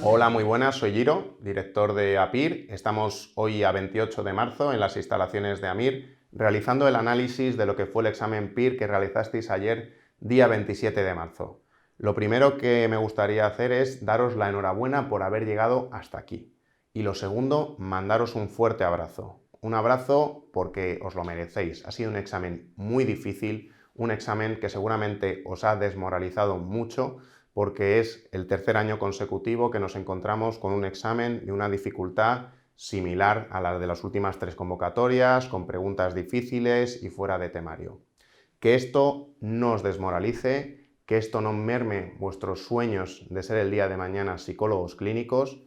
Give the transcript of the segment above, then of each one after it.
Hola, muy buenas, soy Giro, director de APIR. Estamos hoy a 28 de marzo en las instalaciones de AMIR realizando el análisis de lo que fue el examen PIR que realizasteis ayer, día 27 de marzo. Lo primero que me gustaría hacer es daros la enhorabuena por haber llegado hasta aquí. Y lo segundo, mandaros un fuerte abrazo. Un abrazo porque os lo merecéis. Ha sido un examen muy difícil, un examen que seguramente os ha desmoralizado mucho, porque es el tercer año consecutivo que nos encontramos con un examen de una dificultad similar a la de las últimas 3 convocatorias, con preguntas difíciles y fuera de temario. Que esto no os desmoralice, que esto no merme vuestros sueños de ser el día de mañana psicólogos clínicos.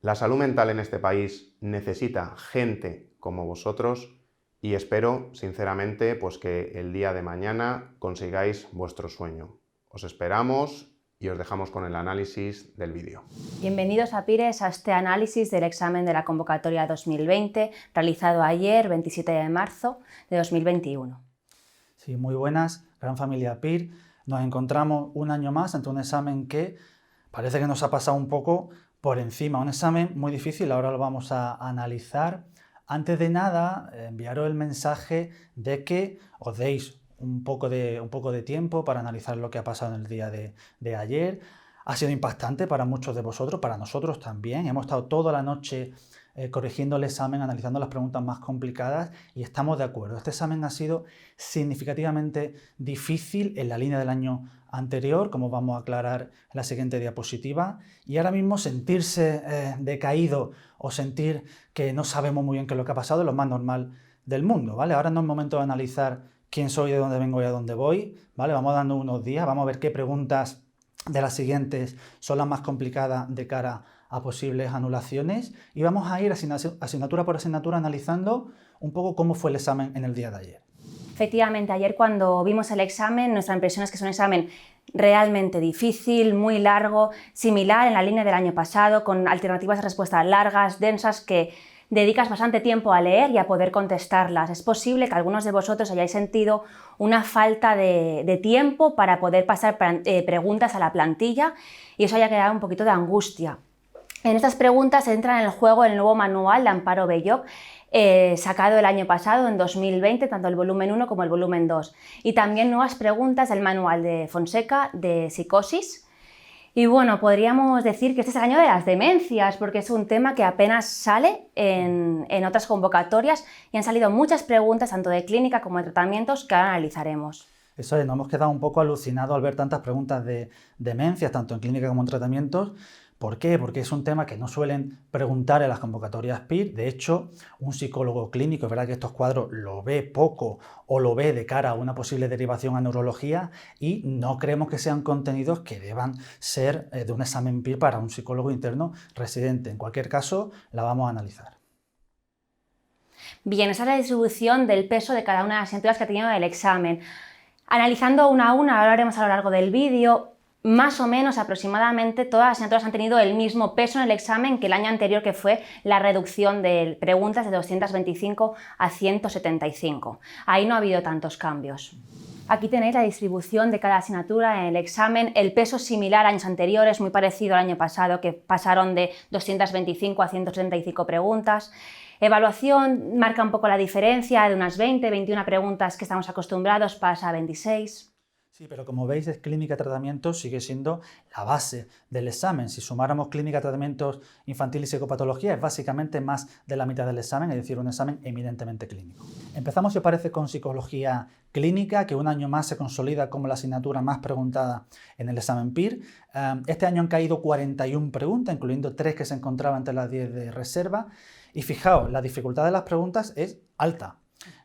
La salud mental en este país necesita gente como vosotros y espero, sinceramente, pues que el día de mañana consigáis vuestro sueño. Os esperamos y os dejamos con el análisis del vídeo. Bienvenidos a PIRES a este análisis del examen de la convocatoria 2020 realizado ayer, 27 de marzo de 2021. Sí, muy buenas, gran familia PIR. Nos encontramos un año más ante un examen que parece que nos ha pasado un poco por encima. Un examen muy difícil, ahora lo vamos a analizar. Antes de nada, enviaros el mensaje de que os deis un poco de tiempo para analizar lo que ha pasado en el día de ayer. Ha sido impactante para muchos de vosotros, para nosotros también. Hemos estado toda la noche corrigiendo el examen, analizando las preguntas más complicadas y estamos de acuerdo. Este examen ha sido significativamente difícil en la línea del año anterior, como vamos a aclarar en la siguiente diapositiva, y ahora mismo sentirse decaído o sentir que no sabemos muy bien qué es lo que ha pasado es lo más normal del mundo, ¿vale? Ahora no es momento de analizar quién soy, de dónde vengo y a dónde voy, ¿vale? Vamos dando unos días, vamos a ver qué preguntas de las siguientes son las más complicadas de cara a posibles anulaciones y vamos a ir asignatura por asignatura analizando un poco cómo fue el examen en el día de ayer. Efectivamente, ayer cuando vimos el examen, nuestra impresión es que es un examen realmente difícil, muy largo, similar en la línea del año pasado, con alternativas de respuesta largas, densas, que dedicas bastante tiempo a leer y a poder contestarlas. Es posible que algunos de vosotros hayáis sentido una falta de tiempo para poder pasar preguntas a la plantilla y eso haya creado un poquito de angustia. En estas preguntas entra en el juego el nuevo manual de Amparo Belloc, sacado el año pasado, en 2020, tanto el volumen 1 como el volumen 2. Y también nuevas preguntas del manual de Fonseca de psicosis. Y bueno, podríamos decir que este es el año de las demencias, porque es un tema que apenas sale en otras convocatorias y han salido muchas preguntas, tanto de clínica como de tratamientos, que ahora analizaremos. Eso es, nos hemos quedado un poco alucinados al ver tantas preguntas de demencias, tanto en clínica como en tratamientos. ¿Por qué? Porque es un tema que no suelen preguntar en las convocatorias PIR. De hecho, un psicólogo clínico, es verdad que estos cuadros lo ve poco o lo ve de cara a una posible derivación a neurología y no creemos que sean contenidos que deban ser de un examen PIR para un psicólogo interno residente. En cualquier caso, la vamos a analizar. Bien, esa es la distribución del peso de cada una de las asignaturas que ha tenido el examen. Analizando una a una, ahora haremos a lo largo del vídeo, más o menos aproximadamente todas las asignaturas han tenido el mismo peso en el examen que el año anterior, que fue la reducción de preguntas de 225 a 175. Ahí no ha habido tantos cambios. Aquí tenéis la distribución de cada asignatura en el examen, el peso similar a años anteriores, muy parecido al año pasado, que pasaron de 225 a 175 preguntas. Evaluación marca un poco la diferencia, de unas 21 preguntas que estamos acostumbrados pasa a 26. Sí, pero como veis, es clínica tratamiento sigue siendo la base del examen. Si sumáramos clínica tratamientos infantil y psicopatología, es básicamente más de la mitad del examen, es decir, un examen eminentemente clínico. Empezamos, si os parece, con psicología clínica, que un año más se consolida como la asignatura más preguntada en el examen PIR. Este año han caído 41 preguntas, incluyendo 3 que se encontraban entre las 10 de reserva. Y fijaos, la dificultad de las preguntas es alta,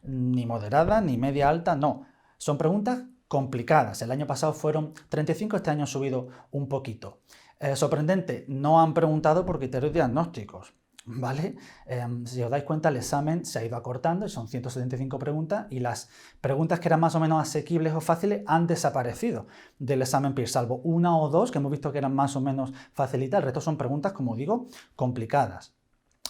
ni moderada, ni media alta, no. Son preguntas complicadas. El año pasado fueron 35, este año ha subido un poquito. Sorprendente, no han preguntado por criterios diagnósticos, ¿vale? Si os dais cuenta, el examen se ha ido acortando y son 175 preguntas y las preguntas que eran más o menos asequibles o fáciles han desaparecido del examen PIR, salvo una o dos que hemos visto que eran más o menos facilitas. El resto son preguntas, como digo, complicadas.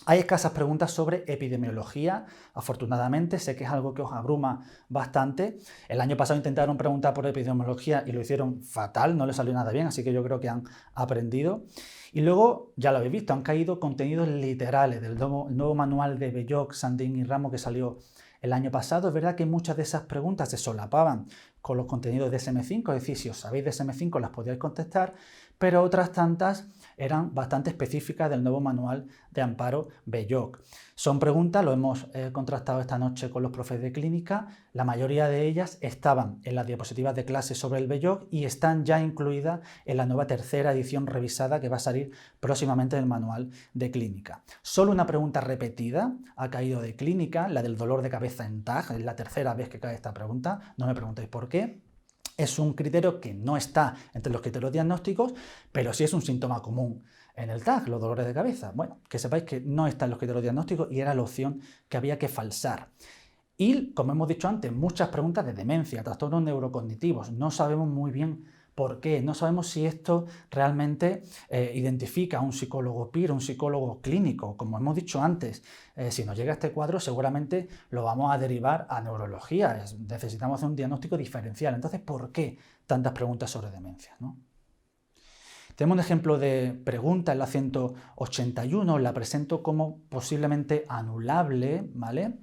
Hay escasas preguntas sobre epidemiología, afortunadamente, sé que es algo que os abruma bastante. El año pasado intentaron preguntar por epidemiología y lo hicieron fatal, no les salió nada bien, así que yo creo que han aprendido. Y luego, ya lo habéis visto, han caído contenidos literales del nuevo manual de Belloc, Sandin y Ramos que salió el año pasado. Es verdad que muchas de esas preguntas se solapaban con los contenidos de DSM-5, es decir, si os sabéis de DSM-5 las podíais contestar, pero otras tantas eran bastante específicas del nuevo manual de amparo Belloc. Son preguntas, lo hemos contrastado esta noche con los profes de clínica, la mayoría de ellas estaban en las diapositivas de clase sobre el Belloc y están ya incluidas en la nueva tercera edición revisada que va a salir próximamente del manual de clínica. Solo una pregunta repetida ha caído de clínica, la del dolor de cabeza en TAG, es la tercera vez que cae esta pregunta, no me preguntéis por qué. Es un criterio que no está entre los criterios diagnósticos, pero sí es un síntoma común en el TAG, los dolores de cabeza. Bueno, que sepáis que no está en los criterios diagnósticos y era la opción que había que falsar. Y, como hemos dicho antes, muchas preguntas de demencia, trastornos neurocognitivos. No sabemos muy bien por qué, no sabemos si esto realmente identifica a un psicólogo PIR, un psicólogo clínico. Como hemos dicho antes, si nos llega este cuadro seguramente lo vamos a derivar a neurología. Necesitamos hacer un diagnóstico diferencial. Entonces, ¿por qué tantas preguntas sobre demencia, ¿no? Tenemos un ejemplo de pregunta en la 181, la presento como posiblemente anulable, ¿vale?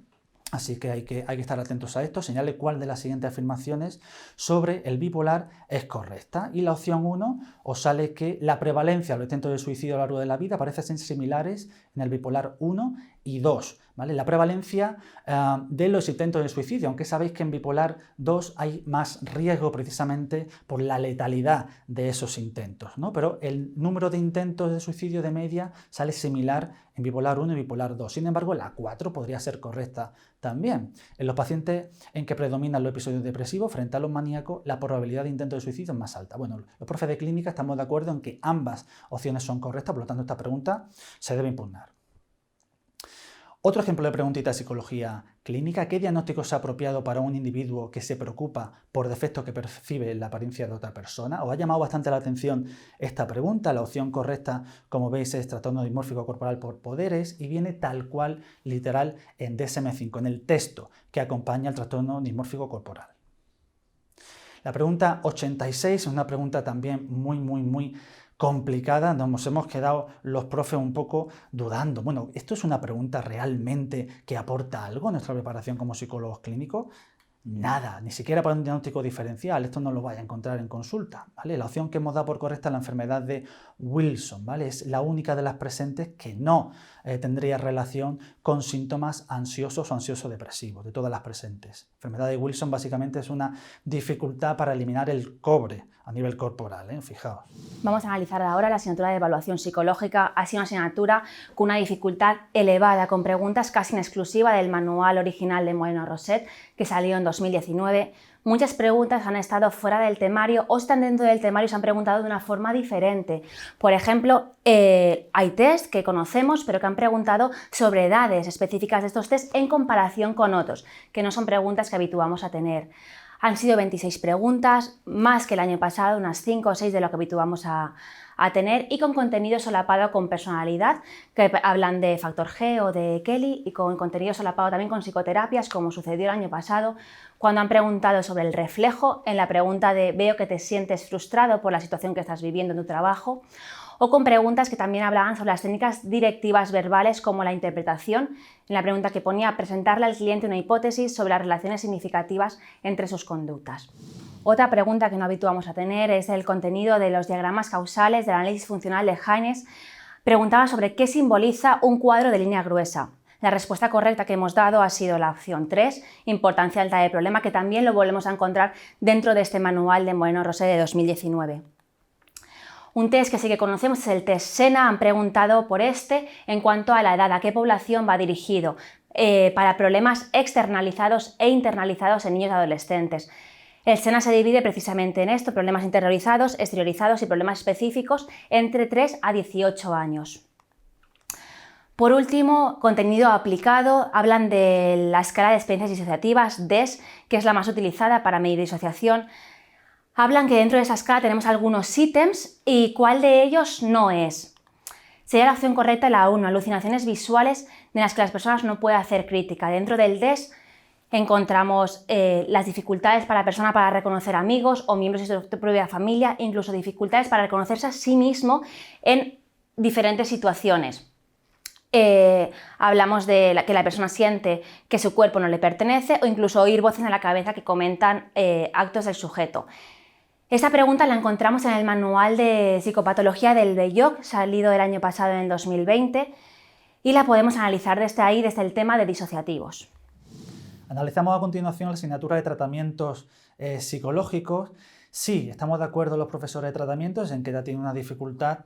Así que hay que estar atentos a esto. Señale cuál de las siguientes afirmaciones sobre el bipolar es correcta. Y la opción 1 os sale que la prevalencia de los intentos de suicidio a lo largo de la vida parece ser similares en el bipolar 1 y 2. ¿Vale? La prevalencia de los intentos de suicidio, aunque sabéis que en bipolar 2 hay más riesgo precisamente por la letalidad de esos intentos, ¿no? Pero el número de intentos de suicidio de media sale similar en bipolar 1 y bipolar 2. Sin embargo, la 4 podría ser correcta también. En los pacientes en que predominan los episodios depresivos frente a los maníacos, la probabilidad de intento de suicidio es más alta. Bueno, los profes de clínica estamos de acuerdo en que ambas opciones son correctas, por lo tanto esta pregunta se debe impugnar. Otro ejemplo de preguntita de psicología clínica: ¿qué diagnóstico es apropiado para un individuo que se preocupa por defectos que percibe en la apariencia de otra persona? Os ha llamado bastante la atención esta pregunta. La opción correcta, como veis, es trastorno dismórfico corporal por poderes y viene tal cual, literal, en DSM-5, en el texto que acompaña al trastorno dismórfico corporal. La pregunta 86 es una pregunta también muy complicada. Nos hemos quedado los profes un poco dudando. Bueno, ¿esto es una pregunta realmente que aporta algo a nuestra preparación como psicólogos clínicos? Nada, ni siquiera para un diagnóstico diferencial. Esto no lo vais a encontrar en consulta, ¿vale? La opción que hemos dado por correcta es la enfermedad de Wilson, ¿vale? Es la única de las presentes que no tendría relación con síntomas ansiosos o ansioso-depresivos, de todas las presentes. La enfermedad de Wilson básicamente es una dificultad para eliminar el cobre a nivel corporal, fijaos. Vamos a analizar ahora la asignatura de evaluación psicológica. Ha sido una asignatura con una dificultad elevada, con preguntas casi en exclusiva del manual original de Moreno-Roset, que salió en 2019. Muchas preguntas han estado fuera del temario o están dentro del temario y se han preguntado de una forma diferente. Por ejemplo, hay test que conocemos, pero que han preguntado sobre edades específicas de estos test en comparación con otros, que no son preguntas que habituamos a tener. Han sido 26 preguntas, más que el año pasado, unas 5 o 6 de lo que habituamos a tener, y con contenido solapado con personalidad, que hablan de factor G o de Kelly, y con contenido solapado también con psicoterapias, como sucedió el año pasado, cuando han preguntado sobre el reflejo, en la pregunta de veo que te sientes frustrado por la situación que estás viviendo en tu trabajo, o con preguntas que también hablaban sobre las técnicas directivas verbales como la interpretación, en la pregunta que ponía presentarle al cliente una hipótesis sobre las relaciones significativas entre sus conductas. Otra pregunta que no habituamos a tener es el contenido de los diagramas causales del análisis funcional de Haynes. Preguntaba sobre qué simboliza un cuadro de línea gruesa. La respuesta correcta que hemos dado ha sido la opción 3, importancia alta del problema, que también lo volvemos a encontrar dentro de este manual de Moreno-Roset de 2019. Un test que sí que conocemos es el test SENA. Han preguntado por este en cuanto a la edad, a qué población va dirigido, para problemas externalizados e internalizados en niños y adolescentes. El SENA se divide precisamente en esto: problemas interiorizados, exteriorizados y problemas específicos entre 3 a 18 años. Por último, contenido aplicado. Hablan de la escala de experiencias disociativas, DES, que es la más utilizada para medir disociación. Hablan que dentro de esa escala tenemos algunos ítems y cuál de ellos no es. Sería la opción correcta la 1, alucinaciones visuales de las que las personas no pueden hacer crítica. Dentro del DES encontramos las dificultades para la persona para reconocer amigos o miembros de su propia familia, incluso dificultades para reconocerse a sí mismo en diferentes situaciones. Hablamos de que la persona siente que su cuerpo no le pertenece o incluso oír voces en la cabeza que comentan actos del sujeto. Esta pregunta la encontramos en el manual de psicopatología del BEIOC, salido el año pasado en el 2020, y la podemos analizar desde ahí, desde el tema de disociativos. Analizamos a continuación la asignatura de tratamientos psicológicos. Sí, estamos de acuerdo los profesores de tratamientos en que ya tiene una dificultad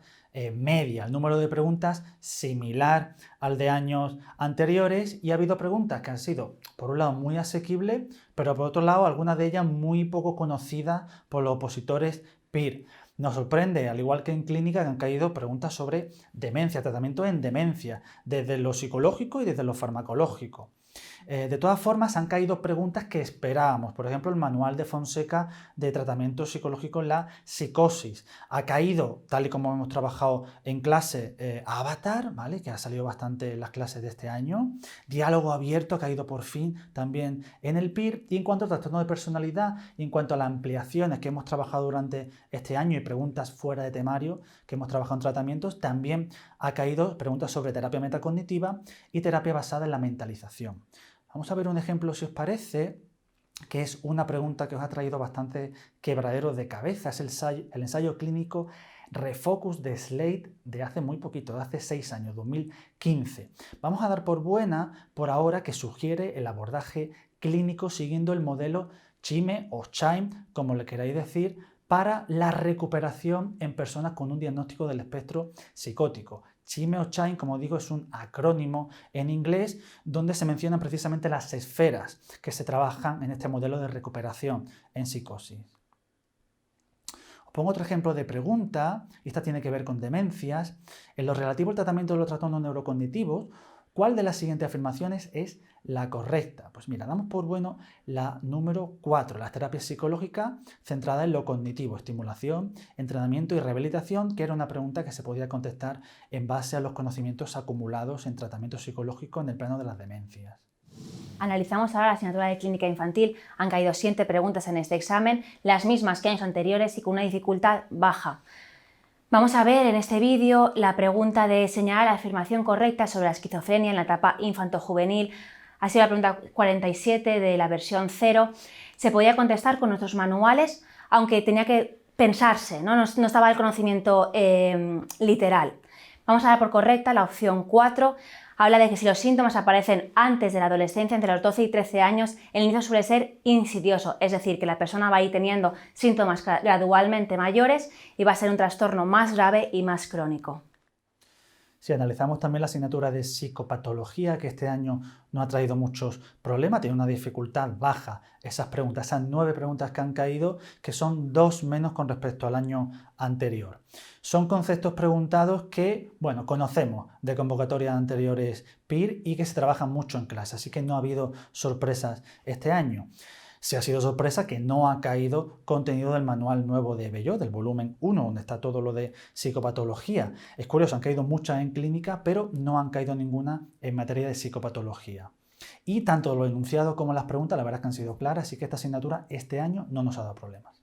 media, el número de preguntas similar al de años anteriores, y ha habido preguntas que han sido, por un lado, muy asequibles, pero por otro lado, algunas de ellas muy poco conocidas por los opositores PIR. Nos sorprende, al igual que en clínica, que han caído preguntas sobre demencia, tratamiento en demencia, desde lo psicológico y desde lo farmacológico. De todas formas, han caído preguntas que esperábamos. Por ejemplo, el manual de Fonseca de tratamiento psicológico en la psicosis. Ha caído, tal y como hemos trabajado en clase, Avatar, ¿vale?, que ha salido bastante en las clases de este año. Diálogo abierto ha caído por fin también en el PIR. Y en cuanto al trastorno de personalidad y en cuanto a las ampliaciones que hemos trabajado durante este año y preguntas fuera de temario que hemos trabajado en tratamientos, también ha caído preguntas sobre terapia metacognitiva y terapia basada en la mentalización. Vamos a ver un ejemplo, si os parece, que es una pregunta que os ha traído bastante quebraderos de cabeza. Es el ensayo clínico Refocus de Slate de hace muy poquito, de hace 6 años, 2015. Vamos a dar por buena, por ahora, que sugiere el abordaje clínico siguiendo el modelo CHIME o CHIME, como le queráis decir, para la recuperación en personas con un diagnóstico del espectro psicótico. CHIME o CHIME, como digo, es un acrónimo en inglés donde se mencionan precisamente las esferas que se trabajan en este modelo de recuperación en psicosis. Os pongo otro ejemplo de pregunta, y esta tiene que ver con demencias. En lo relativo al tratamiento de los trastornos neurocognitivos, ¿cuál de las siguientes afirmaciones es la correcta? Pues mira, damos por bueno la número 4, las terapias psicológicas centradas en lo cognitivo, estimulación, entrenamiento y rehabilitación, que era una pregunta que se podía contestar en base a los conocimientos acumulados en tratamiento psicológico en el plano de las demencias. Analizamos ahora la asignatura de clínica infantil. Han caído 7 preguntas en este examen, las mismas que años anteriores y con una dificultad baja. Vamos a ver en este vídeo la pregunta de señalar la afirmación correcta sobre la esquizofrenia en la etapa infanto-juvenil. Ha sido la pregunta 47 de la versión 0. Se podía contestar con nuestros manuales, aunque tenía que pensarse, no estaba el conocimiento literal. Vamos a dar por correcta la opción 4. Habla de que si los síntomas aparecen antes de la adolescencia, entre los 12 y 13 años, el inicio suele ser insidioso, es decir, que la persona va a ir teniendo síntomas gradualmente mayores y va a ser un trastorno más grave y más crónico. Si analizamos también la asignatura de psicopatología, que este año no ha traído muchos problemas, tiene una dificultad baja esas preguntas, esas 9 preguntas que han caído, que son 2 menos con respecto al año anterior. Son conceptos preguntados que, bueno, conocemos de convocatorias anteriores PIR y que se trabajan mucho en clase, así que no ha habido sorpresas este año. Sí ha sido sorpresa que no ha caído contenido del manual nuevo de BEIOC, del volumen 1, donde está todo lo de psicopatología. Es curioso, han caído muchas en clínica, pero no han caído ninguna en materia de psicopatología. Y tanto lo enunciado como las preguntas, la verdad es que han sido claras, así que esta asignatura este año no nos ha dado problemas.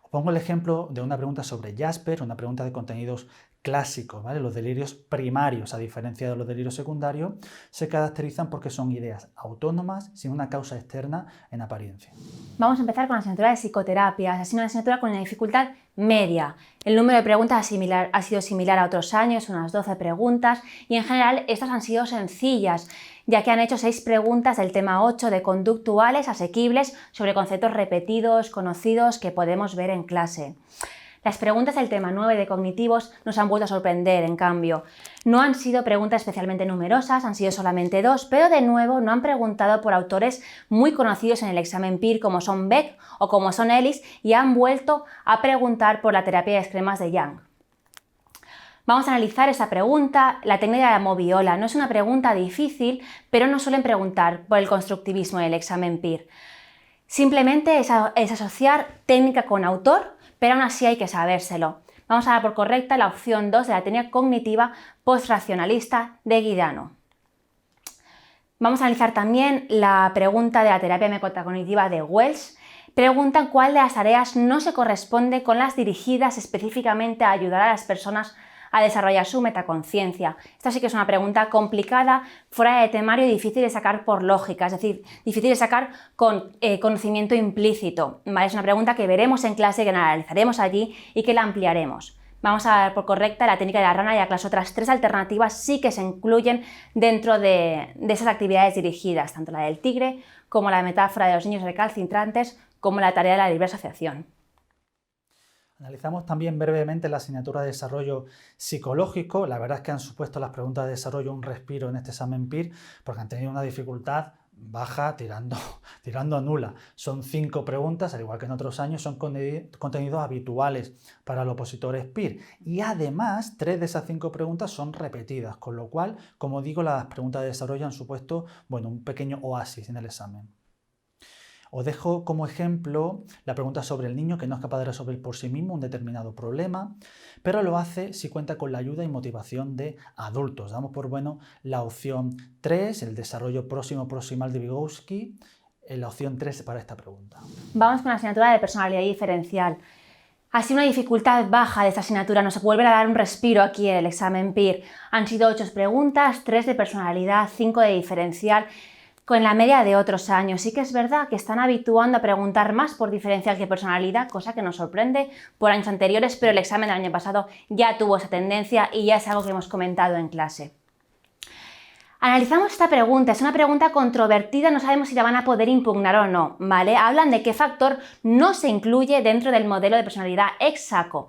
Os pongo el ejemplo de una pregunta sobre Jasper, una pregunta de contenidos clásicos, ¿vale? Los delirios primarios, a diferencia de los delirios secundarios, se caracterizan porque son ideas autónomas sin una causa externa en apariencia. Vamos a empezar con la asignatura de psicoterapia. Ha sido una asignatura con una dificultad media. El número de preguntas ha sido similar a otros años, unas 12 preguntas, y en general estas han sido sencillas, ya que han hecho 6 preguntas del tema 8 de conductuales asequibles sobre conceptos repetidos, conocidos, que podemos ver en clase. Las preguntas del tema 9 de cognitivos nos han vuelto a sorprender, en cambio. No han sido preguntas especialmente numerosas, han sido solamente 2, pero de nuevo no han preguntado por autores muy conocidos en el examen PIR como son Beck o como son Ellis, y han vuelto a preguntar por la terapia de esquemas de Young. Vamos a analizar esa pregunta. La técnica de la moviola no es una pregunta difícil, pero no suelen preguntar por el constructivismo en el examen PIR. Simplemente es asociar técnica con autor, pero aún así hay que sabérselo. Vamos a dar por correcta la opción 2 de la técnica cognitiva postracionalista de Guidano. Vamos a analizar también la pregunta de la terapia metacognitiva de Welch. Preguntan cuál de las tareas no se corresponde con las dirigidas específicamente a ayudar a las personas a desarrollar su metaconciencia. Esta sí que es una pregunta complicada, fuera de temario y difícil de sacar por lógica, es decir, difícil de sacar con conocimiento implícito. ¿Vale? Es una pregunta que veremos en clase, que analizaremos allí y que la ampliaremos. Vamos a dar por correcta la técnica de la rana, ya que las otras 3 alternativas sí que se incluyen dentro de esas actividades dirigidas, tanto la del tigre como la metáfora de los niños recalcitrantes, como la tarea de la libre asociación. Analizamos también brevemente la asignatura de desarrollo psicológico. La verdad es que han supuesto las preguntas de desarrollo un respiro en este examen PIR porque han tenido una dificultad baja tirando nula. Son 5 preguntas, al igual que en otros años, son contenidos habituales para los opositores PIR. Y además, 3 de esas 5 preguntas son repetidas, con lo cual, como digo, las preguntas de desarrollo han supuesto, bueno, un pequeño oasis en el examen. Os dejo como ejemplo la pregunta sobre el niño que no es capaz de resolver por sí mismo un determinado problema, pero lo hace si cuenta con la ayuda y motivación de adultos. Damos por bueno la opción 3, el desarrollo próximo proximal de Vygotsky, la opción 3 para esta pregunta. Vamos con la asignatura de personalidad diferencial. Ha sido una dificultad baja de esta asignatura, nos vuelve a dar un respiro aquí en el examen PIR. Han sido 8 preguntas, 3 de personalidad, 5 de diferencial, con la media de otros años. Sí que es verdad que están habituando a preguntar más por diferencial que personalidad, cosa que nos sorprende por años anteriores, pero el examen del año pasado ya tuvo esa tendencia y ya es algo que hemos comentado en clase. Analizamos esta pregunta, es una pregunta controvertida, no sabemos si la van a poder impugnar o no, ¿vale? Hablan de qué factor no se incluye dentro del modelo de personalidad ex-Sacco.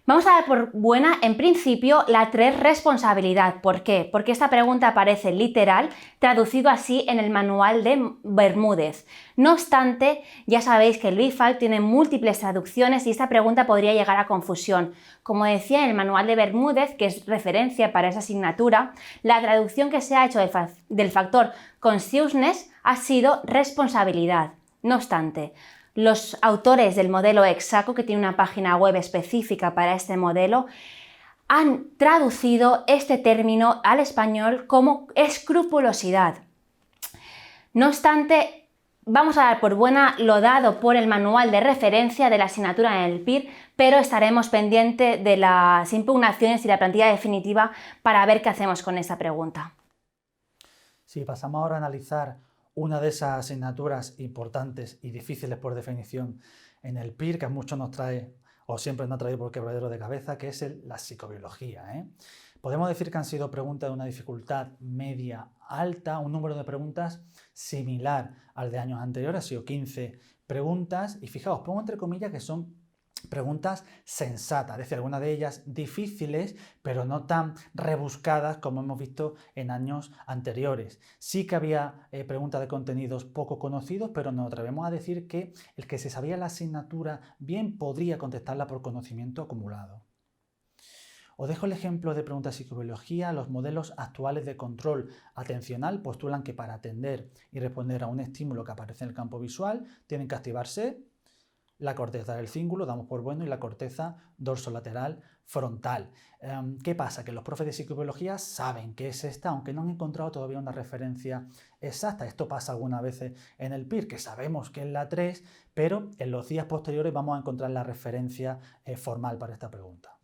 Vamos a dar por buena, en principio, la 3, responsabilidad. ¿Por qué? Porque esta pregunta aparece literal, traducido así en el manual de Bermúdez. No obstante, ya sabéis que el BIFAL tiene múltiples traducciones y esta pregunta podría llegar a confusión. Como decía en el manual de Bermúdez, que es referencia para esa asignatura, la traducción que se ha hecho del factor consciousness ha sido responsabilidad. No obstante, los autores del modelo ex-Sacco, que tiene una página web específica para este modelo, han traducido este término al español como escrupulosidad. No obstante, vamos a dar por buena lo dado por el manual de referencia de la asignatura en el PIR, pero estaremos pendientes de las impugnaciones y la plantilla definitiva para ver qué hacemos con esta pregunta. Sí, pasamos ahora a analizar una de esas asignaturas importantes y difíciles por definición en el PIR, que a muchos nos trae, o siempre nos ha traído por quebradero de cabeza, que es la psicobiología. Podemos decir que han sido preguntas de una dificultad media alta, un número de preguntas similar al de años anteriores, ha sido 15 preguntas, y fijaos, pongo entre comillas que son preguntas sensatas, es decir, algunas de ellas difíciles, pero no tan rebuscadas como hemos visto en años anteriores. Sí que había preguntas de contenidos poco conocidos, pero nos atrevemos a decir que el que se sabía la asignatura bien podría contestarla por conocimiento acumulado. Os dejo el ejemplo de preguntas de psicobiología. Los modelos actuales de control atencional postulan que para atender y responder a un estímulo que aparece en el campo visual tienen que activarse la corteza del cíngulo, damos por bueno, y la corteza dorsolateral frontal. ¿Qué pasa? Que los profes de psicobiología saben que es esta, aunque no han encontrado todavía una referencia exacta. Esto pasa algunas veces en el PIR, que sabemos que es la 3, pero en los días posteriores vamos a encontrar la referencia formal para esta pregunta.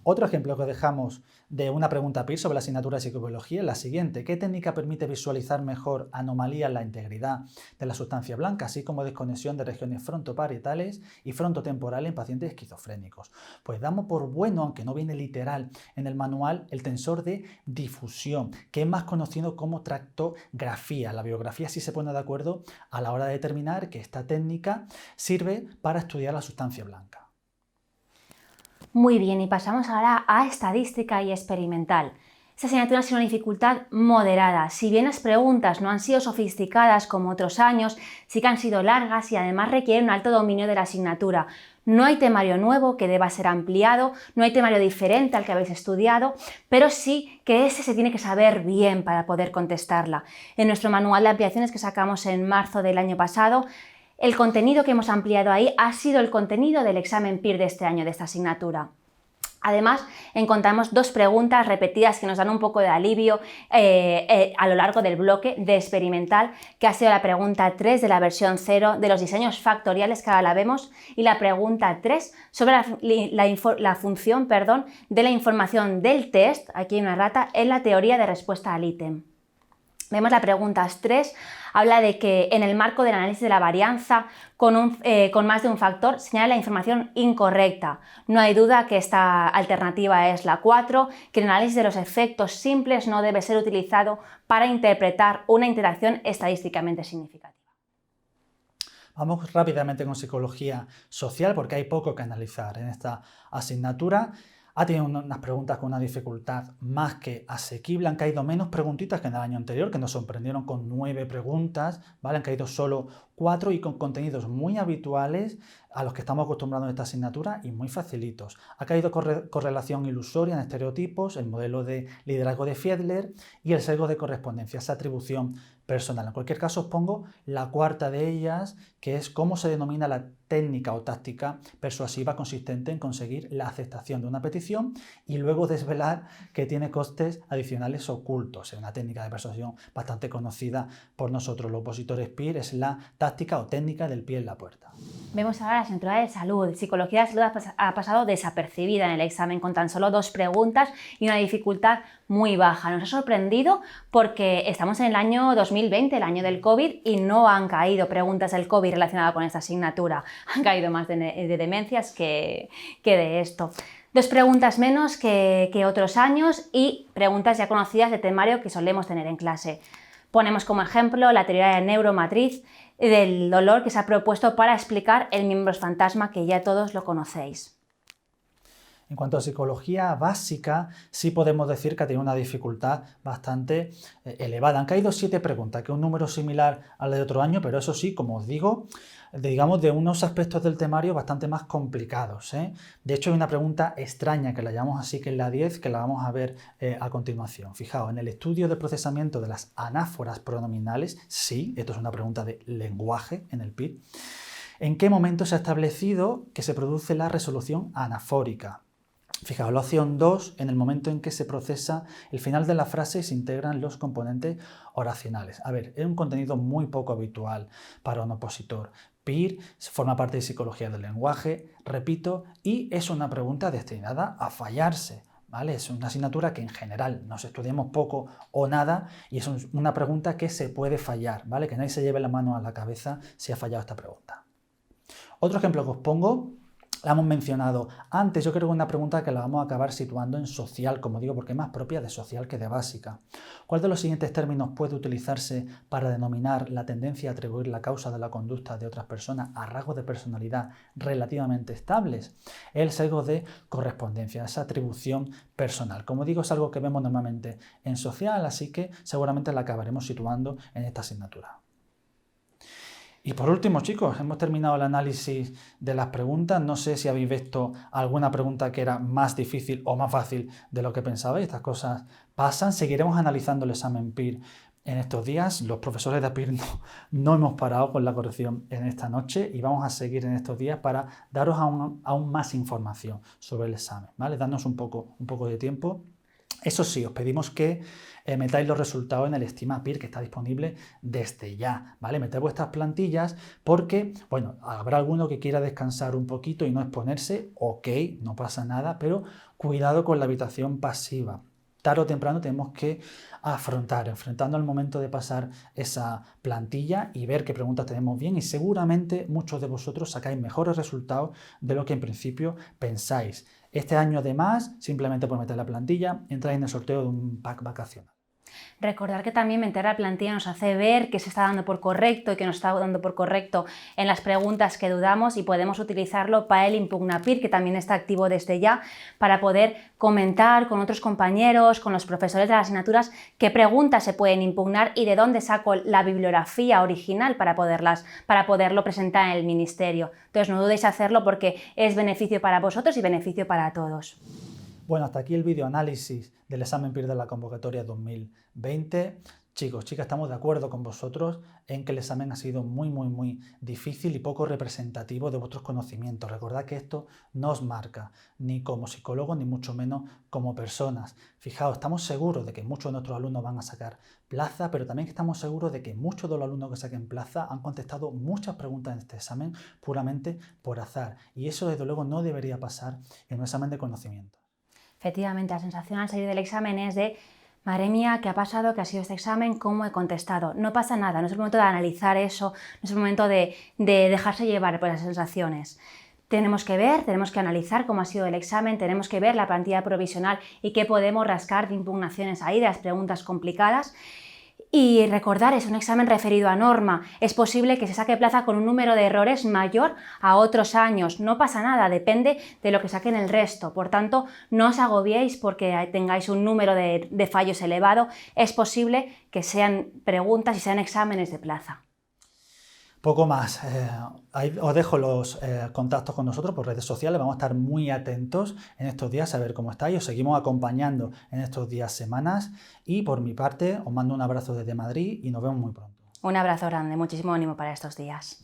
Otro ejemplo que os dejamos de una pregunta PIR sobre la asignatura de psicobiología es la siguiente. ¿Qué técnica permite visualizar mejor anomalías en la integridad de la sustancia blanca, así como desconexión de regiones frontoparietales y frontotemporales en pacientes esquizofrénicos? Pues damos por bueno, aunque no viene literal en el manual, el tensor de difusión, que es más conocido como tractografía. La bibliografía sí se pone de acuerdo a la hora de determinar que esta técnica sirve para estudiar la sustancia blanca. Muy bien, y pasamos ahora a estadística y experimental. Esta asignatura ha sido una dificultad moderada. Si bien las preguntas no han sido sofisticadas como otros años, sí que han sido largas y además requieren un alto dominio de la asignatura. No hay temario nuevo que deba ser ampliado, no hay temario diferente al que habéis estudiado, pero sí que ese se tiene que saber bien para poder contestarla. En nuestro manual de ampliaciones que sacamos en marzo del año pasado, el contenido que hemos ampliado ahí ha sido el contenido del examen PIR de este año, de esta asignatura. Además, encontramos 2 preguntas repetidas que nos dan un poco de alivio a lo largo del bloque de experimental, que ha sido la pregunta 3 de la versión 0 de los diseños factoriales, que ahora la vemos, y la pregunta 3 sobre la función de la información del test, aquí hay una rata, en la teoría de respuesta al ítem. Vemos la pregunta 3, habla de que en el marco del análisis de la varianza con más de un factor señala la información incorrecta. No hay duda que esta alternativa es la 4, que el análisis de los efectos simples no debe ser utilizado para interpretar una interacción estadísticamente significativa. Vamos rápidamente con psicología social porque hay poco que analizar en esta asignatura. Ha tenido unas preguntas con una dificultad más que asequible, han caído menos preguntitas que en el año anterior, que nos sorprendieron con 9 preguntas, ¿vale? Han caído solo 4 y con contenidos muy habituales a los que estamos acostumbrados en esta asignatura y muy facilitos. Ha caído correlación ilusoria en estereotipos, el modelo de liderazgo de Fiedler y el sesgo de correspondencia, esa atribución personal. En cualquier caso os pongo la cuarta de ellas, que es cómo se denomina la técnica o táctica persuasiva consistente en conseguir la aceptación de una petición y luego desvelar que tiene costes adicionales ocultos. Es una técnica de persuasión bastante conocida por nosotros los opositores PIR, es la táctica o técnica del pie en la puerta. Vemos ahora la asignatura de salud. Psicología de salud ha pasado desapercibida en el examen con tan solo 2 preguntas y una dificultad muy baja. Nos ha sorprendido porque estamos en el año 2020, el año del COVID, y no han caído preguntas del COVID relacionadas con esta asignatura. Han caído más de demencias que de esto. 2 preguntas menos que otros años y preguntas ya conocidas de temario que solemos tener en clase. Ponemos como ejemplo la teoría de neuromatriz del dolor que se ha propuesto para explicar el miembros fantasma, que ya todos lo conocéis. En cuanto a psicología básica, sí podemos decir que ha tenido una dificultad bastante elevada. Han caído 7 preguntas, que es un número similar al de otro año, pero eso sí, como os digo, digamos de unos aspectos del temario bastante más complicados, ¿eh? De hecho, hay una pregunta extraña, que la llamamos así, que es la 10, que la vamos a ver a continuación. Fijaos, en el estudio de procesamiento de las anáforas pronominales, sí, esto es una pregunta de lenguaje en el PIR, ¿en qué momento se ha establecido que se produce la resolución anafórica? Fijaos, la opción 2, en el momento en que se procesa el final de la frase y se integran los componentes oracionales. A ver, es un contenido muy poco habitual para un opositor. PIR forma parte de psicología del lenguaje, repito, y es una pregunta destinada a fallarse, ¿vale? Es una asignatura que en general nos estudiamos poco o nada y es una pregunta que se puede fallar, ¿vale? Que nadie se lleve la mano a la cabeza si ha fallado esta pregunta. Otro ejemplo que os pongo, la hemos mencionado antes, yo creo que es una pregunta que la vamos a acabar situando en social, como digo, porque es más propia de social que de básica. ¿Cuál de los siguientes términos puede utilizarse para denominar la tendencia a atribuir la causa de la conducta de otras personas a rasgos de personalidad relativamente estables? El sesgo de correspondencia, esa atribución personal. Como digo, es algo que vemos normalmente en social, así que seguramente la acabaremos situando en esta asignatura. Y por último, chicos, hemos terminado el análisis de las preguntas. No sé si habéis visto alguna pregunta que era más difícil o más fácil de lo que pensabais. Estas cosas pasan. Seguiremos analizando el examen PIR en estos días. Los profesores de PIR no hemos parado con la corrección en esta noche y vamos a seguir en estos días para daros aún más información sobre el examen, ¿vale? Darnos un poco de tiempo. Eso sí, os pedimos que metáis los resultados en el Estima PIR, que está disponible desde ya, ¿vale? Meted vuestras plantillas porque, bueno, habrá alguno que quiera descansar un poquito y no exponerse, ok, no pasa nada, pero cuidado con la habitación pasiva. Tarde o temprano tenemos que enfrentando al momento de pasar esa plantilla y ver qué preguntas tenemos bien y seguramente muchos de vosotros sacáis mejores resultados de lo que en principio pensáis. Este año además, simplemente por meter la plantilla, entráis en el sorteo de un pack vacacional. Recordar que también meter la plantilla nos hace ver que se está dando por correcto y que nos está dando por correcto en las preguntas que dudamos y podemos utilizarlo para el Impugnapir, que también está activo desde ya, para poder comentar con otros compañeros, con los profesores de las asignaturas, qué preguntas se pueden impugnar y de dónde saco la bibliografía original para poderlo presentar en el ministerio. Entonces no dudéis hacerlo porque es beneficio para vosotros y beneficio para todos. Bueno, hasta aquí el vídeo análisis del examen PIR de la convocatoria 2020. Chicos, chicas, estamos de acuerdo con vosotros en que el examen ha sido muy difícil y poco representativo de vuestros conocimientos. Recordad que esto no os marca, ni como psicólogos, ni mucho menos como personas. Fijaos, estamos seguros de que muchos de nuestros alumnos van a sacar plaza, pero también estamos seguros de que muchos de los alumnos que saquen plaza han contestado muchas preguntas en este examen puramente por azar. Y eso, desde luego, no debería pasar en un examen de conocimiento. Efectivamente, la sensación al salir del examen es de madre mía, ¿qué ha pasado? ¿Qué ha sido este examen? ¿Cómo he contestado? No pasa nada, no es el momento de analizar eso, no es el momento de dejarse llevar por las sensaciones. Tenemos que ver, tenemos que analizar cómo ha sido el examen, tenemos que ver la plantilla provisional y qué podemos rascar de impugnaciones ahí, de las preguntas complicadas. Y recordar, es un examen referido a norma. Es posible que se saque plaza con un número de errores mayor a otros años. No pasa nada, depende de lo que saquen el resto. Por tanto, no os agobiéis porque tengáis un número de fallos elevado. Es posible que sean preguntas y sean exámenes de plaza. Poco más. Ahí os dejo los contactos con nosotros por redes sociales. Vamos a estar muy atentos en estos días a ver cómo estáis. Os seguimos acompañando en estos días, semanas. Y por mi parte, os mando un abrazo desde Madrid y nos vemos muy pronto. Un abrazo grande, muchísimo ánimo para estos días.